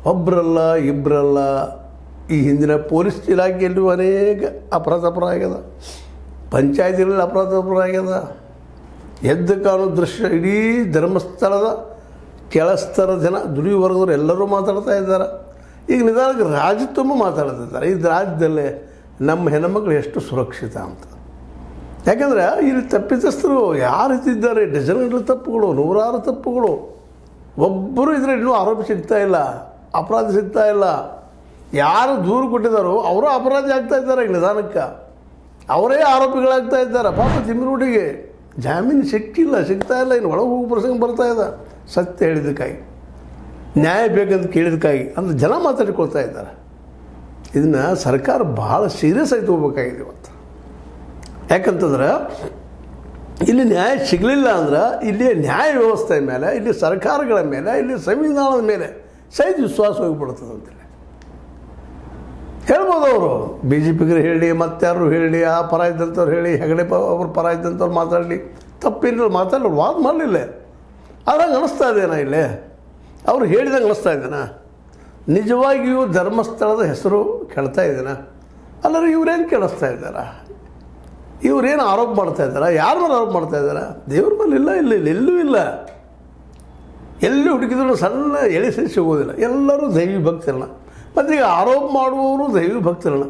ಒಬ್ಬರಲ್ಲ ಇಬ್ಬರಲ್ಲ, ಈ ಹಿಂದಿನ ಪೊಲೀಸ್ ಇಲಾಖೆಯಲ್ಲೂ ಅನೇಕ ಅಪರಾಧ ಆಗ್ಯದ, ಪಂಚಾಯತಿಗಳಲ್ಲಿ ಅಪರಾಧ ಆಗ್ಯದ. ಎದ್ದು ಕಾಣೋ ದೃಶ್ಯ ಇಡೀ ಧರ್ಮಸ್ಥಳದ ಕೆಳಸ್ತರದ ಜನ ದುಡಿಯುವ ವರ್ಗದವರು ಎಲ್ಲರೂ ಮಾತಾಡ್ತಾ ಇದ್ದಾರೆ. ಈಗ ನಿಧಾನಕ್ಕೆ ರಾಜ್ಯ ತುಂಬ ಮಾತಾಡ್ತಿದ್ದಾರೆ, ಈ ರಾಜ್ಯದಲ್ಲೇ ನಮ್ಮ ಹೆಣ್ಣುಮಕ್ಕಳು ಎಷ್ಟು ಸುರಕ್ಷಿತ ಅಂತ. ಯಾಕಂದರೆ ಇಲ್ಲಿ ತಪ್ಪಿತಸ್ಥರು ಯಾರು ಇದ್ದಿದ್ದಾರೆ, ಡಜನ್ಗಳ ತಪ್ಪುಗಳು, ನೂರಾರು ತಪ್ಪುಗಳು. ಒಬ್ಬರು ಇದ್ರೆ ಇನ್ನೂ ಆರೋಪಿ ಸಿಗ್ತಾ ಇಲ್ಲ, ಅಪರಾಧಿ ಸಿಗ್ತಾ ಇಲ್ಲ. ಯಾರು ದೂರು ಕೊಟ್ಟಿದ್ದಾರೋ ಅವರು ಅಪರಾಧಿ ಆಗ್ತಾ ಇದ್ದಾರೆ. ಈಗ ನಿಧಾನಕ್ಕೆ ಅವರೇ ಆರೋಪಿಗಳಾಗ್ತಾ ಇದ್ದಾರೆ. ಪಾಪ ತಿಮ್ಮಿರುಡಿಗೆ ಜಾಮೀನು ಸಿಗ್ತಾ ಇಲ್ಲ, ಇನ್ನು ಒಳಗೆ ಹೋಗೋ ಪ್ರಸಂಗ ಬರ್ತಾ ಇದೆ. ಸತ್ಯ ಹೇಳಿದ್ದಕ್ಕಾಗಿ, ನ್ಯಾಯ ಬೇಕಂತ ಕೇಳಿದಕ್ಕಾಗಿ ಅಂತ ಜನ ಮಾತಾಡಿಕೊಳ್ತಾ ಇದ್ದಾರೆ. ಇದನ್ನು ಸರ್ಕಾರ ಭಾಳ ಸೀರಿಯಸ್ ಆಗಿ ತೊಗೋಬೇಕಾಗಿದೆ ಇವತ್ತು. ಯಾಕಂತಂದ್ರೆ ಇಲ್ಲಿ ನ್ಯಾಯ ಸಿಗಲಿಲ್ಲ ಅಂದ್ರೆ ಇಲ್ಲಿ ನ್ಯಾಯ ವ್ಯವಸ್ಥೆ ಮೇಲೆ, ಇಲ್ಲಿ ಸರ್ಕಾರಗಳ ಮೇಲೆ, ಇಲ್ಲಿ ಸಂವಿಧಾನದ ಮೇಲೆ ಸಹಿತ ವಿಶ್ವಾಸ ಹೋಗಿಬಿಡ್ತದೆ ಅಂತೇಳಿ ಹೇಳ್ಬೋದು. ಅವರು ಬಿ ಜೆ ಪಿಗರು ಹೇಳಿ, ಮತ್ತಾರು ಹೇಳಿ, ಆ ಪರ ಇದ್ದಂಥವ್ರು ಹೇಳಿ, ಹೆಗಡೆ ಅವ್ರ ಪರ ಇದ್ದಂಥವ್ರು ಮಾತಾಡಲಿ, ತಪ್ಪೇನಿಲ್ಲ, ಮಾತಾಡಲಿ, ವಾದ ಮಾಡಲಿಲ್ಲ. ಆದಂಗೆ ಅನ್ನಿಸ್ತಾ ಇದ್ದೇನಾ ಇಲ್ಲೇ ಅವರು ಹೇಳಿದಂಗೆ ಅನ್ನಿಸ್ತಾ ಇದ್ದೇನಾ? ನಿಜವಾಗಿಯೂ ಧರ್ಮಸ್ಥಳದ ಹೆಸರು ಕೆಡ್ತಾ ಇದ್ದೇನಾ? ಅಲ್ಲರೂ ಇವರೇನು ಕೆಡಿಸ್ತಾ ಇದ್ದಾರಾ? ಇವರೇನು ಆರೋಪ ಮಾಡ್ತಾ ಇದ್ದಾರಾ? ಯಾರ ಮೇಲೆ ಆರೋಪ ಮಾಡ್ತಾ ಇದ್ದಾರಾ? ದೇವ್ರ ಮೇಲೆ ಇಲ್ಲ, ಎಲ್ಲೂ ಇಲ್ಲ. ಎಲ್ಲಿ ಹುಡುಕಿದ್ರು ಸಣ್ಣ ಎಳೆ ಸರಿ ಸಿಗೋದಿಲ್ಲ. ಎಲ್ಲರೂ ದೈವಿ ಭಕ್ತರನ್ನ. ಮತ್ತು ಈಗ ಆರೋಪ ಮಾಡುವವರು ದೈವಿ ಭಕ್ತರನ್ನ.